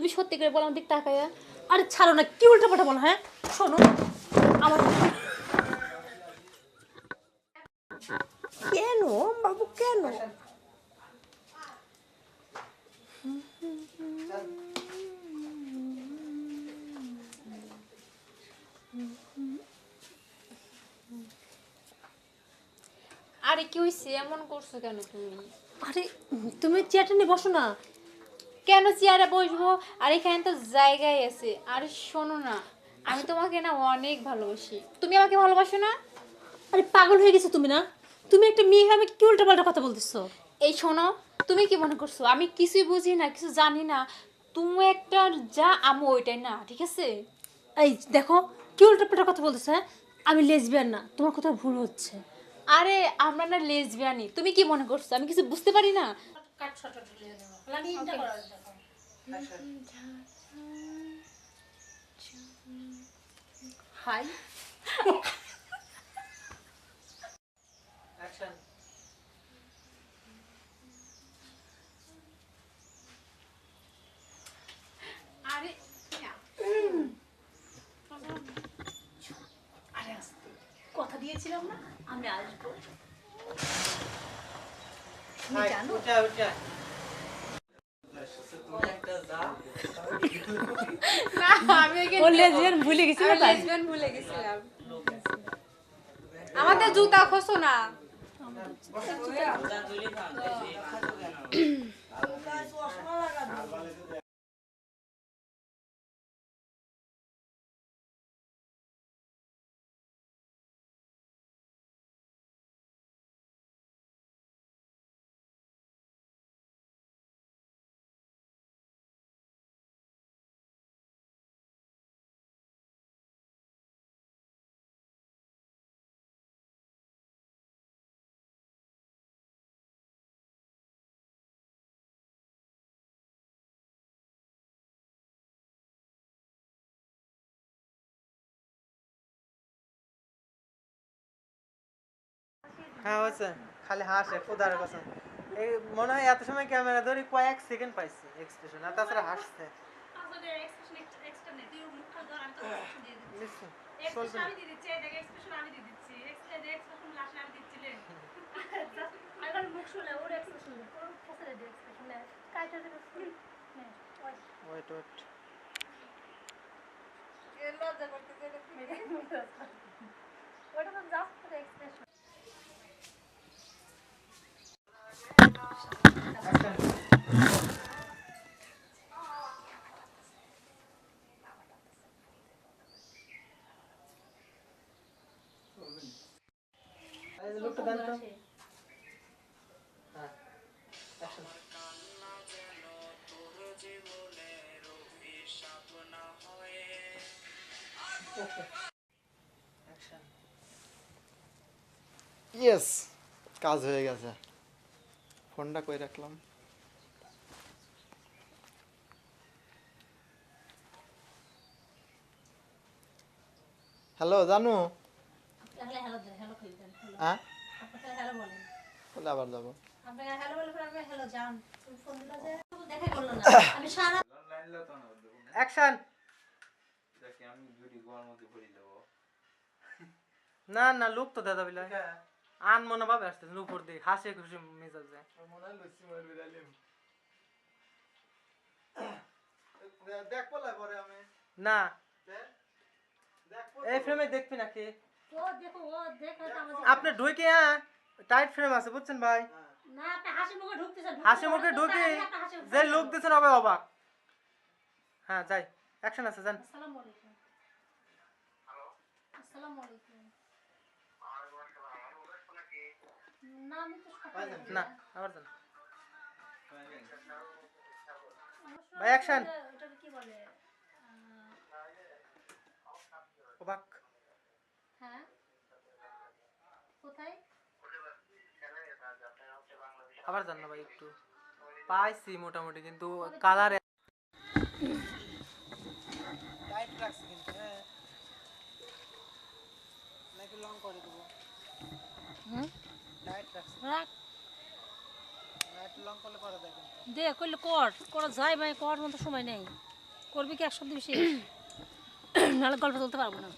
তুমি সত্যি করে বলো আমার দিক তাকায়া। আরে ছাড়ো না, কি উল্টাপাল্টা বলো। হ্যাঁ শোনো, আমার কেন বাবু কেন? আরে কি হইছে, এমন করছো কেন তুমি? আরে তুমি চেয়ারটা নিয়ে বসো না। কেন চেয়ারে বসবো? আর এখানে তো জায়গায় আছে। আরে শোনো না, আমি তোমাকে না অনেক ভালোবাসি। তুমি আমাকে ভালোবাসো না? আরে পাগল হয়ে গেছো তুমি না? তুমি একটা মেয়ে হয়ে আমাকে কি উল্টাপাল্টা কথা বলতেছো? এই শোনো, তুমি কি মনে করছো আমি কিছুই বুঝি না, কিছু জানি না? তুমি একটা যা আমি ওইটাই না, ঠিক আছে? এই দেখো, কি উল্টাপাল্টা কথা বলতেছো। হ্যাঁ আমি লেসবিয়ান না, তোমার কোথাও ভুল হচ্ছে। আরে আমরা না লেসবিয়ানি, তুমি কি মনে করছো আমি কিছু বুঝতে পারি না? হাই আরে আরে আস্তে, কথা দিয়েছিলাম না আমি আসবো। তুমি জানো না, আমি ও লেসবিয়ান ভুলে গেছি না তাই? লেসবিয়ান ভুলে গেছিলাম। আমাদের জুতা খোসো না। হ্যাঁ হয়েছে, খালি হাসে খুদার কসম। এই মনে হয় এত সময় ক্যামেরা ধরে কয়েক সেকেন্ড পাইছে এক্সপ্রেশন, আর তাছাড়া হাসছে। Listen, চলবে না। Wait, wait. এই যে লোকটা দেন তো। হ্যাঁ, action. Okay. Action. Yes, কাজ হয়ে গেছে। ফোনটা কই রাখলাম? হ্যালো জানু। হ্যাঁ বলে আবার যাবো। অ্যাকশন। না না লোক তো দাদা বিলা আন মনে ভাবে আসতেছে উপর দিয়ে হাসি খুশি মেজাজে দেখ পলা পরে আমি না এই ফ্রেমে দেখবি নাকি আপনি ঢুকে টাইট ফ্রেম আছে বুঝছেন ভাই না আপনি হাসি মুখে ঢুকে যে লোক দিচ্ছেন হবে অবাক হ্যাঁ যাই অ্যাকশন আছে যান আসসালামু আলাইকুম। হ্যালো আসসালামু আলাইকুম। না আমি তো না আবার যান ভাই অ্যাকশন এটা কি বলে অবাক হ্যাঁ কোথায় আবার যান না ভাই একটু পাইছি মোটামুটি কিন্তু কালার টাইট রাখছি কিন্তু হ্যাঁ নাকি লং করে দেবো টাইট রাখছি রাখ না একটু লং করলে করা যায় কিন্তু দে কইলে কর করা যায় ভাই, করার মতো সময় নেই। করবি কি এক শব্দ বেশি নাহলে গল্প চলতে পারবো না